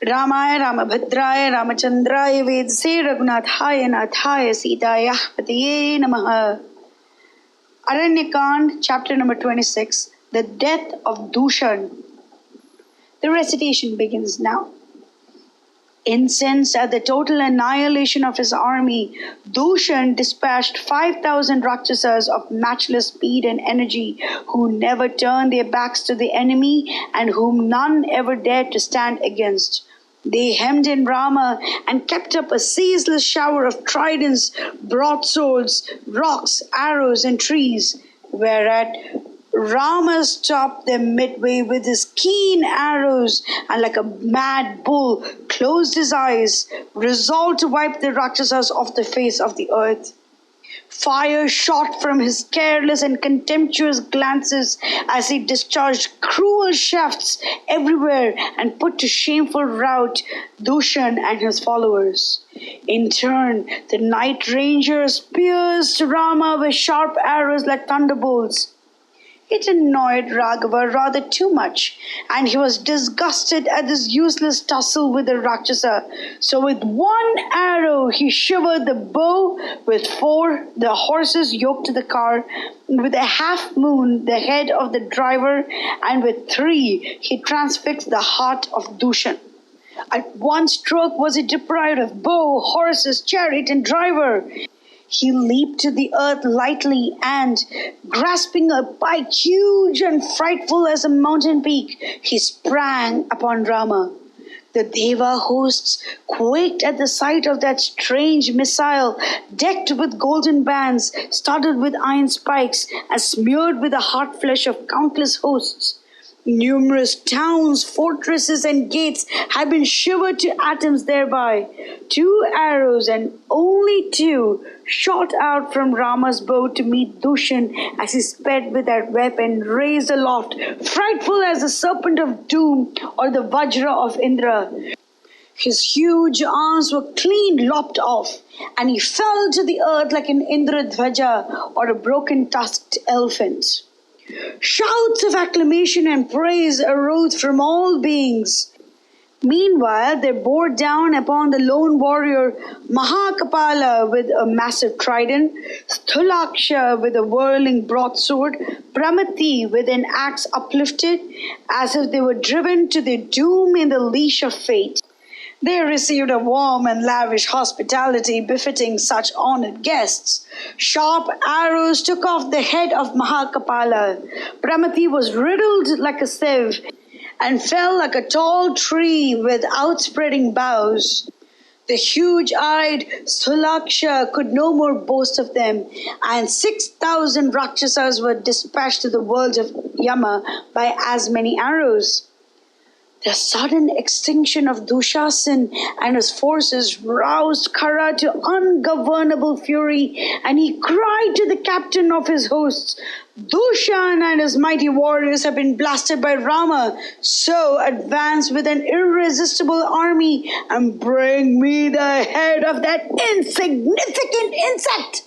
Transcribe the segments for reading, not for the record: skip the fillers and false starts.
Ramaya Ramabhadraya Ramachandraya Vedase Raghunathaya Nathaya Sitaya Patiye Namaha. Aranya chapter number 26, the death of Dushana. The recitation begins now. Incensed at the total annihilation of his army, Dushana dispatched 5,000 Rakshasas of matchless speed and energy, who never turned their backs to the enemy and whom none ever dared to stand against. They hemmed in Rama and kept up a ceaseless shower of tridents, broadswords, rocks, arrows, and trees, whereat Rama stopped them midway with his keen arrows and, like a mad bull, closed his eyes, resolved to wipe the Rakshasas off the face of the earth. Fire shot from his careless and contemptuous glances as he discharged cruel shafts everywhere and put to shameful rout Dushana and his followers. In turn, the night rangers pierced Rama with sharp arrows like thunderbolts. It annoyed Raghava rather too much, and he was disgusted at this useless tussle with the Rakshasa. So with one arrow he shivered the bow, with 4 the horses yoked to the car, with a half moon the head of the driver, and with 3 he transfixed the heart of Dushana. At one stroke was he deprived of bow, horses, chariot, and driver. He leaped to the earth lightly and, grasping a pike huge and frightful as a mountain peak, he sprang upon Rama. The Deva hosts quaked at the sight of that strange missile, decked with golden bands, studded with iron spikes, and smeared with the heart flesh of countless hosts. Numerous towns, fortresses, and gates had been shivered to atoms thereby. 2 arrows, and only 2, shot out from Rama's bow to meet Dushana as he sped with that weapon raised aloft, frightful as the serpent of doom or the Vajra of Indra. His huge arms were clean lopped off, and he fell to the earth like an Indradvaja or a broken-tusked elephant. Shouts of acclamation and praise arose from all beings. Meanwhile, they bore down upon the lone warrior Mahakapala with a massive trident, Sthulaksha with a whirling broadsword, Pramati with an axe uplifted, as if they were driven to their doom in the leash of fate. They received a warm and lavish hospitality befitting such honored guests. Sharp arrows took off the head of Mahakapala. Pramati was riddled like a sieve and fell like a tall tree with outspreading boughs. The huge-eyed Sthulaksha could no more boast of them, and 6,000 Rakshasas were dispatched to the world of Yama by as many arrows. The sudden extinction of Dushasana and his forces roused Khara to ungovernable fury, and he cried to the captain of his hosts, "Dushana and his mighty warriors have been blasted by Rama, so advance with an irresistible army and bring me the head of that insignificant insect."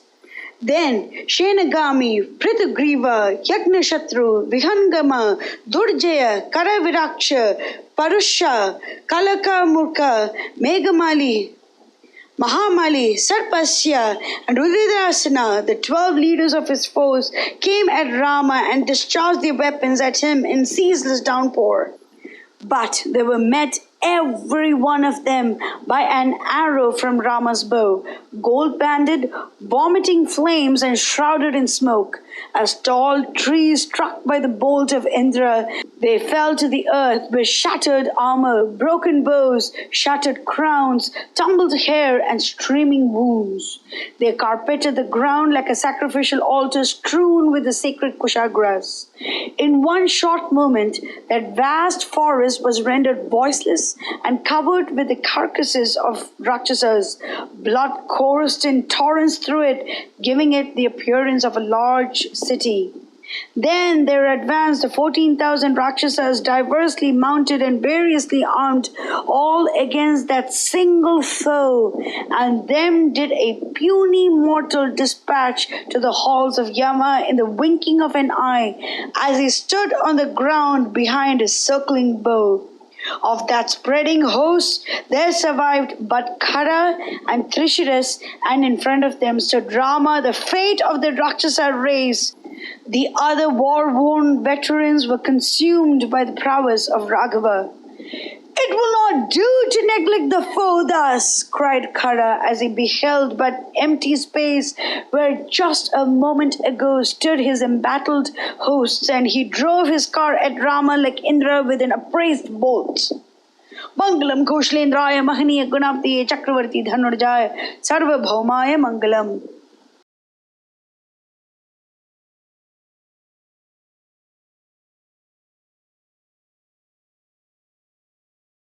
Then Shenagami, Pritugriva, Yagnashatru, Vihangama, Durjaya, Karaviraksha, Parusha, Kalaka Murka, Megamali, Mahamali, Sarpasya, and Rudrasana, the 12 leaders of his foes, came at Rama and discharged their weapons at him in ceaseless downpour. But they were met, every one of them, by an arrow from Rama's bow, gold-banded, vomiting flames and shrouded in smoke. As tall trees struck by the bolt of Indra, they fell to the earth with shattered armor, broken bows, shattered crowns, tumbled hair, and streaming wounds. They carpeted the ground like a sacrificial altar strewn with the sacred kushagras. In one short moment, that vast forest was rendered voiceless and covered with the carcasses of Rakshasas. Blood coursed in torrents through it, giving it the appearance of a large city. Then there advanced the 14,000 Rakshasas, diversely mounted and variously armed, all against that single foe, and them did a puny mortal dispatch to the halls of Yama in the winking of an eye, as he stood on the ground behind his circling bow. Of that spreading host, there survived but Khara and Trishiras, and in front of them stood Rama, the fate of the Rakshasa race. The other war-worn veterans were consumed by the prowess of Raghava. It will not do to neglect the foe thus, cried Khara as he beheld but empty space where just a moment ago stood his embattled hosts, and he drove his car at Rama like Indra with an upraised bolt. Mangalam Koslendraya Mahaniya Gunaptiye Chakravarti Dhanurjaya Sarvabhaumaya Mangalam.